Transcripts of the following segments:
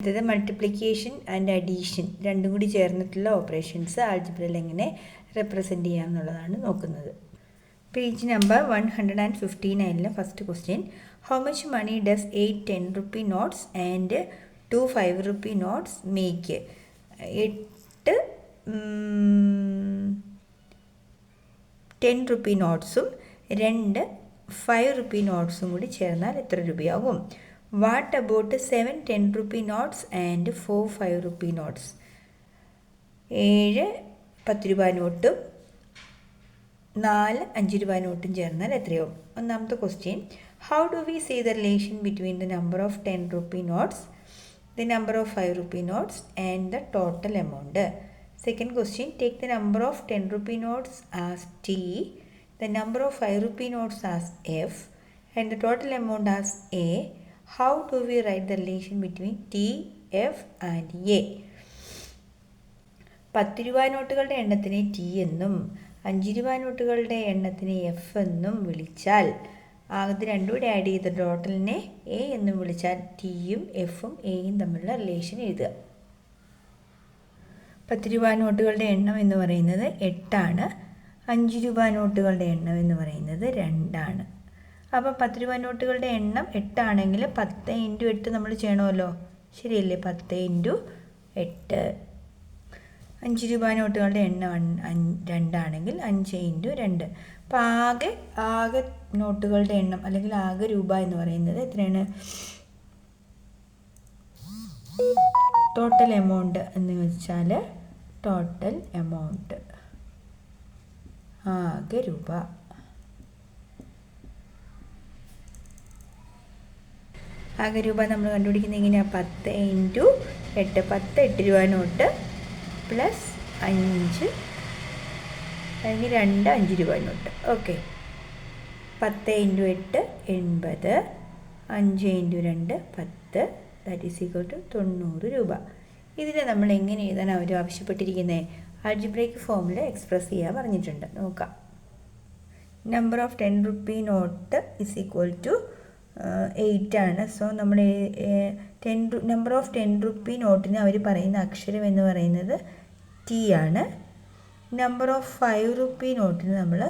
അടുത്തത് multiplication and addition രണ്ടും കൂടി ചേർന്നിട്ടുള്ള ഓപ്പറേഷൻസ് ആൾജിബ്രയിൽ എങ്ങനെ റെപ്രസെൻറ്റ് ചെയ്യാം എന്നുള്ളതാണ് നോക്കുന്നത്. Page number 159 first question, how much money does 8 10 rupee notes and 2 5 rupee notes make? 8 10 rupee നോട്ട്സും 2 5 rupee നോട്ട്സും കൂടി ചേർന്നാൽ എത്ര രൂപയാകും? What about 7 10 rupee notes and 4 5 rupee notes? 7 10 രൂപ നോട്ടും 4 5 രൂപ നോട്ടും ചേർന്നാൽ എത്രയാവും? ഒന്നാമത്തെ question, how do we see the relation between the number of 10 rupee notes, the number of 5 rupee notes and the total amount? Second question, take the number of 10 rupee notes as T, the number of 5 rupee notes as F and the total amount as A. How do we write the relation between T, F and A? 10 രൂപ നോട്ടുകളുടെ എണ്ണത്തിനെ T എന്നും 5 രൂപ നോട്ടുകളുടെ എണ്ണത്തിനെ F എന്നും വിളിച്ചാൽ, അത് രണ്ടും കൂടി add ചെയ്ത ടോട്ടലിനെ A എന്നും വിളിച്ചാൽ ടിയും എഫും എയും തമ്മിലുള്ള റിലേഷൻ എഴുതുക. 10 രൂപ നോട്ടുകളുടെ എണ്ണം എന്ന് പറയുന്നത് 8 ആണ്. 5 രൂപ നോട്ടുകളുടെ എണ്ണം എന്ന് പറയുന്നത് 2 ആണ്. അപ്പോൾ 10 രൂപ നോട്ടുകളുടെ എണ്ണം 8 ആണെങ്കിൽ 10 × 8 നമ്മൾ ചെയ്യണമല്ലോ, ശരിയല്ലേ? 10 × 8. 5 രൂപ നോട്ടുകളുടെ എണ്ണം 2 ആണെങ്കിൽ 5 × 2. അപ്പോൾ ആകെ നോട്ടുകളുടെ എണ്ണം അല്ലെങ്കിൽ ആകെ രൂപ എന്ന് പറയുന്നത് എത്രയാണ്? ടോട്ടൽ എമൗണ്ട് എന്ന് വെച്ചാൽ ടോട്ടൽ എമൗണ്ട് ആകെ രൂപ. ആകെ രൂപ നമ്മൾ കണ്ടുപിടിക്കുന്നത് എങ്ങനെയാണ്? 10 × 8. 10 8 രൂപ നോട്ട് പ്ലസ് 5 അല്ലെങ്കിൽ 2 5 രൂപ നോട്ട്. Okay, 10 × 8 80, 5 × 2 10, that is equal to 90 രൂപ. ഇതിനെ നമ്മൾ എങ്ങനെ എഴുതാൻ അവർ ആവശ്യപ്പെട്ടിരിക്കുന്നത്? ആൾജിബ്രൈക്ക് ഫോമിൽ എക്സ്പ്രസ് ചെയ്യാൻ പറഞ്ഞിട്ടുണ്ട്. നോക്കാം. Number of 10 rupee note is equal to 8 ആണ്. സോ നമ്മൾ നമ്പർ ഓഫ് 10 rupee നോട്ടിന് അവർ പറയുന്ന അക്ഷരം എന്ന് പറയുന്നത് ടി ആണ്. നമ്പർ ഓഫ് 5 rupee നോട്ടിന് നമ്മൾ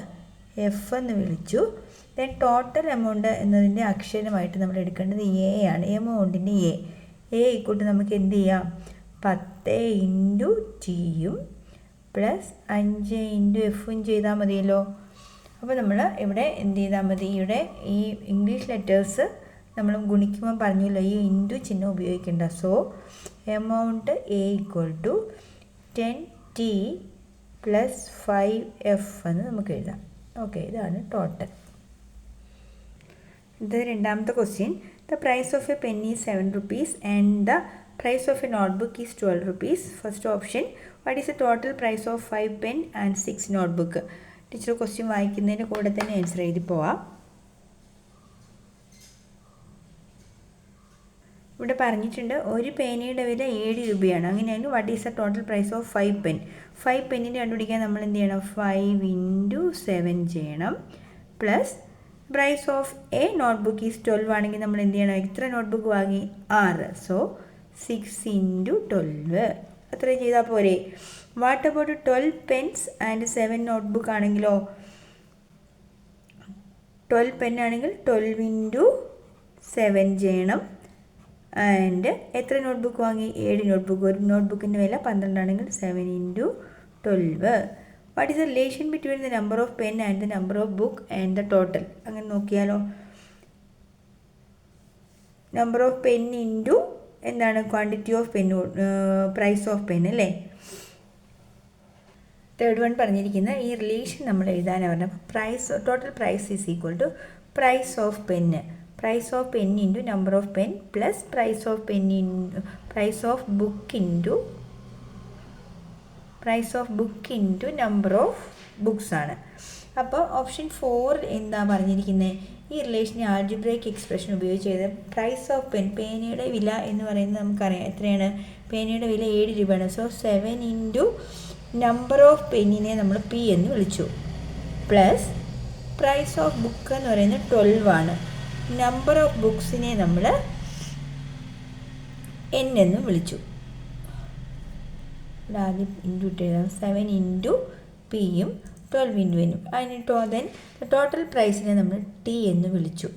എഫ് എന്ന് വിളിച്ചു. ദെൻ ടോട്ടൽ എമൗണ്ട് എന്നതിൻ്റെ അക്ഷരമായിട്ട് നമ്മൾ എടുക്കേണ്ടത് എ ആണ്. എമൗണ്ടിൻ്റെ എ ഇക്കൂട്ട് നമുക്ക് എന്ത് ചെയ്യാം? 10 × ടിയും പ്ലസ് 5 × എഫും ചെയ്താൽ മതിയല്ലോ. അപ്പോൾ നമ്മൾ ഇവിടെ എന്ത് ചെയ്താൽ മതി? ഇവിടെ ഈ ഇംഗ്ലീഷ് ലെറ്റേഴ്സ് നമ്മൾ ഗുണിക്കുമ്പോൾ പറഞ്ഞല്ലോ ഈ ഇൻറ്റു ചിഹ്നം ഉപയോഗിക്കേണ്ട. So amount a equal to 10t plus 5f എന്ന് നമുക്ക് എഴുതാം. ഓക്കെ, ഇതാണ് ടോട്ടൽ. ഇത് രണ്ടാമത്തെ question, the price of a pen is 7 rupees and the price of a notebook is 12 rupees. First option, what is the total price of 5 pen and 6 notebook? Teacher question വായിക്കുന്നതിൻ്റെ കൂടെ തന്നെ answer എഴുതി പോവാം. ഇവിടെ പറഞ്ഞിട്ടുണ്ട് ഒരു പേനയുടെ വില 7 രൂപയാണ്. അങ്ങനെയാണെങ്കിൽ what is the total price of 5 pen? 5 പെന്നിൻ്റെ കണ്ടുപിടിക്കാൻ നമ്മൾ എന്ത് ചെയ്യണം? 5 × 7 ചെയ്യണം. Plus price of a notebook is 12 ആണെങ്കിൽ നമ്മൾ എന്ത് ചെയ്യണം? എത്ര നോട്ട്ബുക്ക് വാങ്ങി? 6. സോ 6 × 12 അത്ര ചെയ്താൽ പോരെ? What about 12 pens and 7 notebook ആണെങ്കിലോ? 12 pen ആണെങ്കിൽ 12 × 7 ചെയ്യണം. ആൻഡ് എത്ര നോട്ട്ബുക്ക് വാങ്ങി? 7 നോട്ട്ബുക്ക്. ഒരു നോട്ട്ബുക്കിൻ്റെ വില 12 ആണെങ്കിൽ 7 × 12. What is the relation between the number of pen and the number of book and the total? അങ്ങനെ നോക്കിയാലോ. നമ്പർ ഓഫ് പെൻ ഇൻറ്റു എന്താണ്? Quantity of pen, price of pen അല്ലേ? തേർഡ് വൺ പറഞ്ഞിരിക്കുന്ന ഈ റിലേഷൻ നമ്മൾ എഴുതാനാണ് പറഞ്ഞത്. Price total price is equal to price of pen, price of pen into number of pen plus price of pen price of book into number of books ആണ്. അപ്പോൾ option 4 എന്താ പറഞ്ഞിരിക്കുന്നത്? ഈ റിലേഷനെ ആൾജിബ്രൈക്ക് എക്സ്പ്രഷൻ ഉപയോഗിച്ച് ചെയ്ത് പ്രൈസ് ഓഫ് പെൻ, പേനയുടെ വില എന്ന് പറയുന്നത് നമുക്കറിയാം എത്രയാണ്? പേനയുടെ വില 7 രൂപയാണ്. സോ 7 × നമ്പർ ഓഫ് പെന്നിനെ നമ്മൾ പി എന്ന് വിളിച്ചു. പ്ലസ് പ്രൈസ് ഓഫ് ബുക്ക് എന്ന് പറയുന്നത് 12 ആണ്. നമ്പർ ഓഫ് ബുക്സിനെ നമ്മൾ എൻ എന്ന് വിളിച്ചു. ഇവിടെ ആദ്യം ഇൻറ്റു ഇട്ട് എഴുതാം. 7 ഇൻറ്റു പിയും 12 ഇൻറ്റു എനും. അതിന് ദെൻ ടോട്ടൽ പ്രൈസിനെ നമ്മൾ ടി എന്ന് വിളിച്ചു.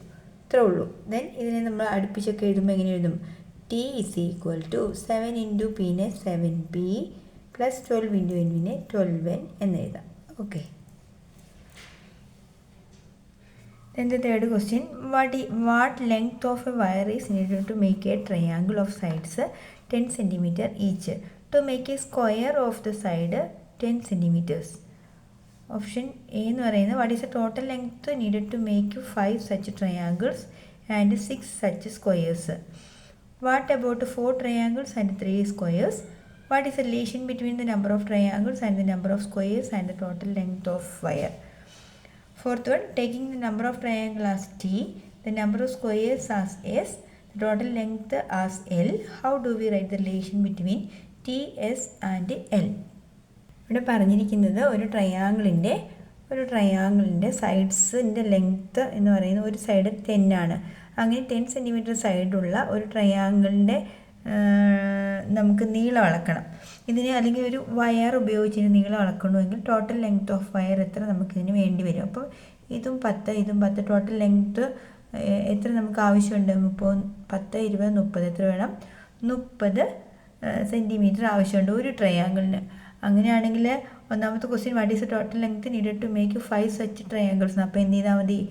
ഇത്രേ ഉള്ളൂ. ദെൻ ഇതിനെ നമ്മൾ അടുപ്പിച്ചൊക്കെ എഴുതുമ്പോൾ എങ്ങനെ എഴുതും? T is equal to 7 into പിനെ 7p പ്ലസ് 12 ഇൻറ്റു എന്നിനെ 12n എന്ന് എഴുതാം. Okay. Then the third question, what length of a wire is needed to make a triangle of sides 10 cm each to make a square of the side 10 cm? Option A എന്ന് പറയുന്നത് what is the total length needed to make 5 such triangles and 6 such squares? What about 4 triangles and 3 squares? What is the relation between the number of triangles and the number of squares and the total length of wire? Fourth one, taking the number of triangles as t, the number of squares as s, the total length as l, how do we write the relation between t, s and l? ഇവിടെ പറഞ്ഞിരിക്കുന്നത് ഒരു ട്രയാങ്കിളിൻ്റെ സൈഡ്സിൻ്റെ length എന്ന് പറയുന്നത് ഒരു side 10 ആണ്. അങ്ങനെ 10 centimetre സൈഡുള്ള ഒരു ട്രയാങ്കിളിൻ്റെ നമുക്ക് നീളം അളക്കണം. ഇതിന് അല്ലെങ്കിൽ ഒരു വയർ ഉപയോഗിച്ച് നീളം അളക്കണമെങ്കിൽ ടോട്ടൽ ലെങ്ത് ഓഫ് വയർ എത്ര നമുക്കിതിന് വേണ്ടി വരും? അപ്പോൾ ഇതും 10 ഇതും 10 ടോട്ടൽ ലെങ്ത്ത് എത്ര നമുക്ക് ആവശ്യമുണ്ട്? 10 20 30 എത്ര വേണം? 30 സെൻറ്റിമീറ്റർ ആവശ്യമുണ്ട് ഒരു ട്രയാങ്കിളിന്. അങ്ങനെയാണെങ്കിൽ ഒന്നാമത്തെ question what is total length needed to make 5 such triangles. അപ്പോൾ എന്ത് ചെയ്താൽ മതി?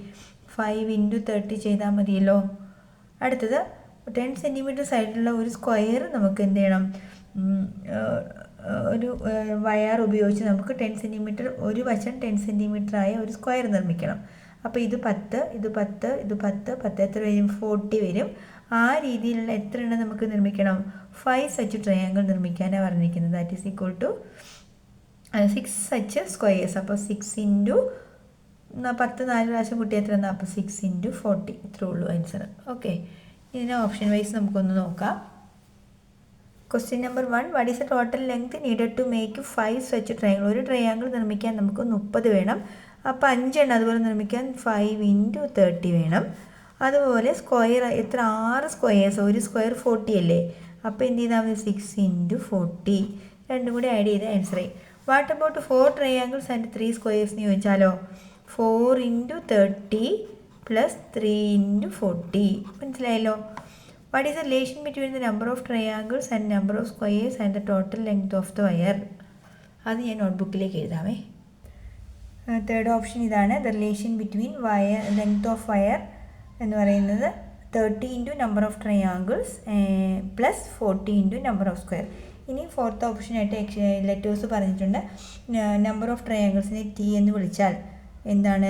5 ഇൻറ്റു 30 ചെയ്താൽ മതിയല്ലോ. അടുത്തത് 10 സെൻറ്റിമീറ്റർ സൈഡിലുള്ള ഒരു സ്ക്വയർ നമുക്ക് എന്ത് ചെയ്യണം? ഒരു വയർ ഉപയോഗിച്ച് നമുക്ക് 10 സെൻറ്റിമീറ്റർ ഒരു വശം 10 സെൻറ്റിമീറ്റർ ആയ ഒരു സ്ക്വയർ നിർമ്മിക്കണം. അപ്പോൾ ഇത് 10 ഇത് 10 ഇത് 10 10 എത്ര വരും? 40 വരും. ആ രീതിയിലുള്ള എത്ര എണ്ണം നമുക്ക് നിർമ്മിക്കണം? 5 സച്ച് ട്രയാങ്കിൾ നിർമ്മിക്കാനാണ് പറഞ്ഞിരിക്കുന്നത്. That is equal to 6 such squares. അപ്പോൾ 6 ഇൻറ്റു 10 4 പ്രാവശ്യം കൂട്ടിയാൽ എത്ര? അപ്പോൾ 6 ഇൻറ്റു 40 ഇത്രേ ഉള്ളൂ ആൻസർ. ഓക്കെ. ഇതിനെ ഓപ്ഷൻ വൈസ് നമുക്കൊന്ന് നോക്കാം. Question number 1, what is the total length needed to make 5 such triangle. ഒരു ട്രയാങ്കിൾ നിർമ്മിക്കാൻ നമുക്ക് 30 വേണം. അപ്പോൾ 5 എണ്ണം അതുപോലെ നിർമ്മിക്കാൻ 5 ഇൻറ്റു 30 വേണം. അതുപോലെ സ്ക്വയർ എത്ര? 6 സ്ക്വയേഴ്സ്. ഒരു സ്ക്വയർ 40 അല്ലേ? അപ്പോൾ എന്ത് ചെയ്താൽ മതി? 6 ഇൻറ്റു 40 രണ്ടും കൂടി ആഡ് ചെയ്ത് ആൻസർ ആയി. What about 4 triangles and 3 squares എന്ന് ചോദിച്ചാലോ? 4 ഇൻറ്റു 30 പ്ലസ് 3 ഇൻറ്റു 40. മനസ്സിലായല്ലോ? What is the relation between the number of triangles and number of squares and the total length of the wire? അത് ഞാൻ നോട്ട്ബുക്കിലേക്ക് എഴുതാമേ. Third option ഇതാണ്. The relation between length of wire എന്ന് പറയുന്നത് 30 into number of triangles plus 40 into number of square. ഇനി fourth ഓപ്ഷനായിട്ട് letters പറഞ്ഞിട്ടുണ്ട്. Number of ട്രയാങ്കിൾസിനെ T എന്ന് വിളിച്ചാൽ എന്താണ്?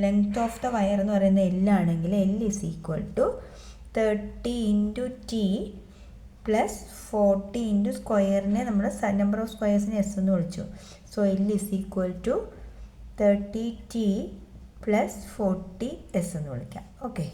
ലെങ്ത് ഓഫ് ദ വയർ എന്ന് പറയുന്നത് എൽ ആണെങ്കിൽ L is equal to 30 into t plus 40 into സ്ക്വയറിനെ നമ്മൾ നമ്പർ ഓഫ് സ്ക്വയേഴ്സിനെ എസ് എന്ന് വിളിച്ചു. So L is equal to 30t plus 40s എന്ന് വിളിക്കാം. ഓക്കെ.